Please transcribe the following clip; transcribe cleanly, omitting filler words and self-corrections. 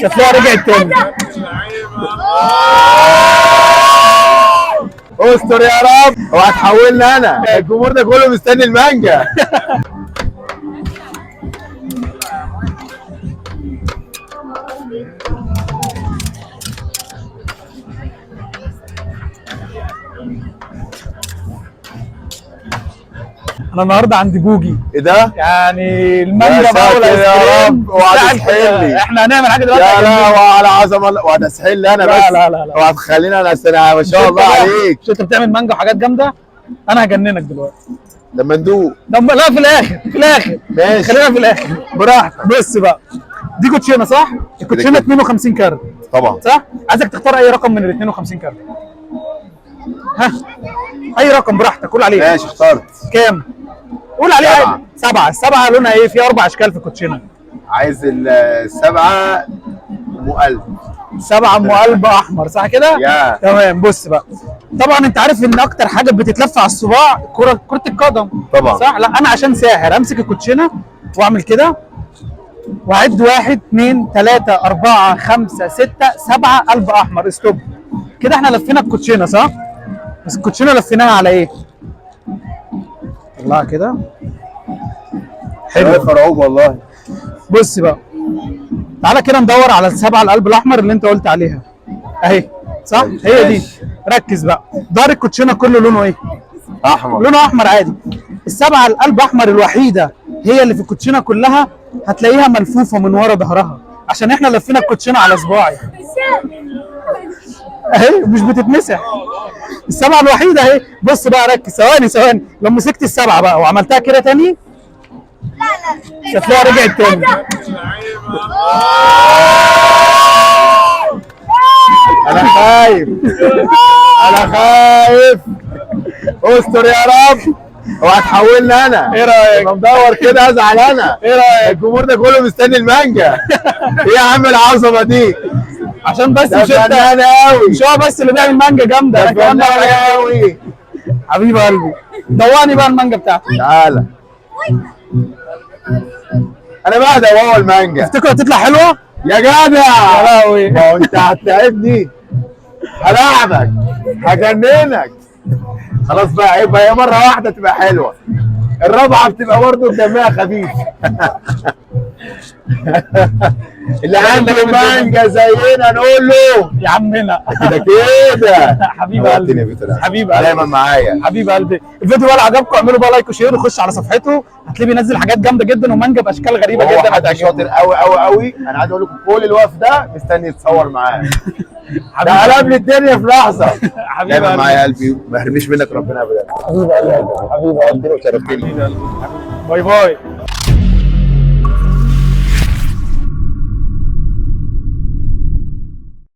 هتلاقيها رجعت تاني. استر يا رب، وهتحولنا انا الجمهور ده كله مستني المانجا. انا النهارده عند بوجي. ايه ده؟ يعني المانجا بقى يا رب، وهتسحلني. احنا هنعمل حاجه دلوقتي. لا لا، وعلى عظمه الله، وهتسحلني انا بس. لا لا لا لا، وهتخليني انا ما شاء الله عليك. مش انت بتعمل مانجا وحاجات جامده؟ انا هجننك دلوقتي لما ندوق. لا في الاخر، في الاخر ماشي، خلينا في الاخر براحتك. بص بقى، دي كوتشينه صح؟ الكوتشينه 52 كارت طبعا صح؟ عايزك تختار اي رقم من ال 52 كارت. ها، اي رقم براحتك قول عليه. ماشي اخترت. كام؟ قول عليه. 7. عادي. 7. السبعه لونها ايه؟ في 4 اشكال في الكوتشينه. عايز السبعه مقلب. 7 ام قلب احمر صح كده؟ يا تمام. بص بقى، طبعا انت عارف ان اكتر حاجه بتتلف على الصباع كره القدم طبعا صح؟ لا انا عشان ساحر امسك الكوتشينه واعمل كده واعد 1 2 3 4 5 6 7 قلب احمر. ستوب كده. احنا لفينا الكوتشينه صح؟ بس الكوتشينه لفيناها على ايه؟ طلعها كده. حلو فرعوب والله. بص بقى، تعالى كده ندور على السبعه القلب الاحمر اللي انت قلت عليها اهي صح؟ هي دي. ركز بقى، دار الكوتشينه كله لونه ايه؟ احمر. لونه احمر عادي. السبعه القلب احمر الوحيده هي اللي في الكوتشينه كلها هتلاقيها ملفوفه من ورا ظهرها، عشان احنا لفينا الكوتشينه على صباعي اهي مش بتتمسح. السبعه الوحيده اهي. بص بقى ركز، ثواني لو مسكت السبعه بقى وعملتها كده تاني هتلاقيها رجعت تاني. انا خايف، انا خايف. استر يا رب، وهتحولنا انا. ايه رايك؟ لما مدور كده ازعل انا. ايه رايك؟ الجمهور ده كله مستني المانجا. ايه يا عم العظمه دي؟ عشان بس ده مش انت فنان قوي. مش هو بس اللي بيعمل مانجا جامده، ده انا كمان فنان بعمل حاجات قوي. حبيب قلبي. دوقني بقى المانجا بتاعتي. تعالى. انا بقى هو المانجا. تفتكر هتطلع حلوه؟ يا جدع يا لهوي، ما هو انت هتتعبني. هلاعبك، هجننك. خلاص بقى، عيب هي مره واحده تبقى حلوه، الرابعه بتبقى برضه دمها خفيف. اللي عنده مانجا زينا نقول له يا عمنا كده كده. حبيب قلبي، حبيب قلبي دايما معايا حبيب قلبي. الفيديو بقى لو عجبكم اعملوا بقى لايك وشير وخش على صفحته، هتلاقيه بينزل حاجات جامده جدا ومانجا باشكال غريبه وهو جدا حد هتعجبكم. شاطر قوي قوي قوي. انا عايز اقول لكم كل الوقف ده مستني يتصور معاه. حبيب ده قلب قلبي. لي الدنيا في لحظه. حبيب دايما قلبي. معايا قلبي، ما يحرمنيش منك ربنا ابدا. حبيب قلبي، حبيب قلبي، وشرفتني. باي باي.